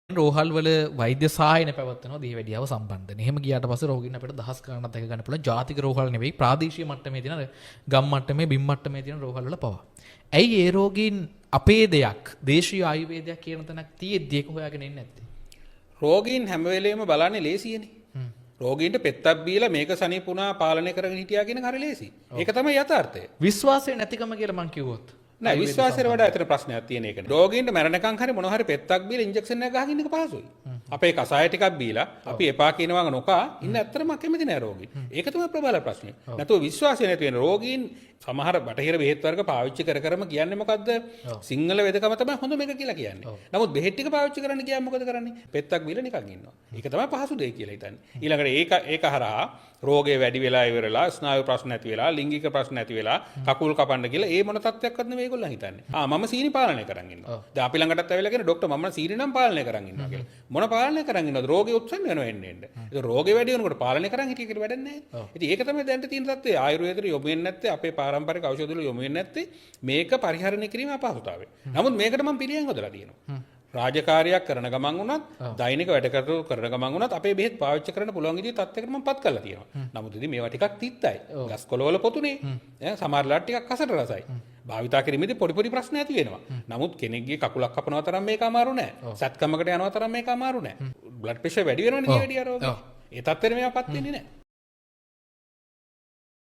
රෝහල් වල වෛද්‍ය සහායන පැවැත්වෙනවා දියවැඩියාව සම්බන්ධයෙන්. එහෙම ගියාට පස්සේ රෝගීන් අපිට දහස් ගණනක් දැක ගන්න පුළුවන්. ජාතික රෝහල් නෙවෙයි ප්‍රාදේශීය මට්ටමේ තියෙන ගම් මට්ටමේ බිම් මට්ටමේ තියෙන රෝහල් වල පවා. ඇයි ඒ රෝගීන් අපේ දෙයක් දේශීය ආයුර්වේදයක් කියන තැනක් තියෙද්දි ඒක හොයාගෙන ඉන්නේ නැත්තේ? රෝගීන් හැම වෙලේම බලන්නේ ලේසියනේ. රෝගීන්ට පෙත්තක් බීලා මේක සනීපුණා පාලනය කරගෙන හිටියා කියන හරිය ලේසි. ඒක තමයි යථාර්ථය. විශ්වාසය නැතිකම කියලා මං කිව්වොත්. නෑ විශ්වාසයට වඩා අතර ප්‍රශ්නයක් තියෙන එකනේ. රෝගීන්ට මැරෙනකන් හරි මොන හරි පෙත්තක් බීලා ඉන්ජෙක්ෂන් එකක් ගහගෙන ඉන්න එක පහසුයි. අපේ කසාය ටිකක් බීලා අපි එපා කියනවා නොකා ඉන්න ඇත්තටම කැමති නෑ රෝගීන්. ඒක තමයි ප්‍රබල ප්‍රශ්නේ. නැතුව විශ්වාසය නැති වෙන රෝගීන් සමහර බටහිර බෙහෙත් වර්ග පාවිච්චි කරම කියන්නේ මොකද්ද? සිංහල වෙදකම තමයි හොඳ මේක කියලා කියන්නේ. නමුත් බෙහෙත් ටික පාවිච්චි කරන්න ගියාම මොකද කරන්නේ? පෙත්තක් බීලා නිකන් ඉන්නවා. ඒක තමයි පහසු දෙය කියලා හිතන්නේ. ඊළඟට ඒක හරහා රෝගේ වැඩි වෙලා ඉවරලා ස්නායු ප්‍රශ්න ඇති වෙලා ලිංගික ප්‍රශ්න ඇති වෙලා කකුල් කපන්න කියලා ඒ මොන තත්ත්වයක්වත් නෙමෙයි ඒගොල්ලෝ හිතන්නේ. මම සීනි පාලනය කරන් ඉන්නවා. දැන් අපි ළඟටත් ඇවිල්ලා කියන ડોක්ටර් මම සීනි නම් පාලනය කරන් ඉන්නවා කියලා. මොන පාලනය කරන් ඉන්නවද? රෝගේ උත්සන්න වෙනවා එන්න. ඒක රෝගේ වැඩි වෙනකොට පාලනය කරන් හිටිය කියලා වැඩක් නැහැ. ඉතින් ඒක තමයි දැනට තියෙන තත්ත්වය. ආයුර්වේදයට යොමු වෙන්නේ නැත්තේ අපේ පාරම්පරික ඖෂධ වල යොමු වෙන්නේ නැත්තේ මේක පරිහරණය කිරීම අපහසුතාවය. නමුත් මේකට මම පිළියම් හොදලා තියෙනවා. රාජකාරියක් කරන ගමන් වුණත් දෛනික වැඩ කටයුතු කරන ගමන් වුණත් අපේ බෙහෙත් පාවිච්චි කරන්න පුළුවන් විදිහේ තත්යකට මම පත් කරලා තියෙනවා. නමුත් ඉතින් මේවා ටිකක් තිත්තයි. ගස් කොළවල පොතුනේ. සමහරලාට ටිකක් කසට රසයි. භාවිතා කිරීමේදී පොඩි පොඩි ප්‍රශ්න ඇති වෙනවා. නමුත් කෙනෙක්ගේ කකුලක් කපනවා තරම් මේක අමාරු නෑ. සත්කමකට යනවා තරම් මේක අමාරු නෑ. බ්ලඩ් ප්‍රෙෂර් වැඩි වෙනවනේ මේ වැඩි ආරෝග්‍ය. ඒ තත්ත්වෙට මේවාපත් වෙන්නේ නෑ.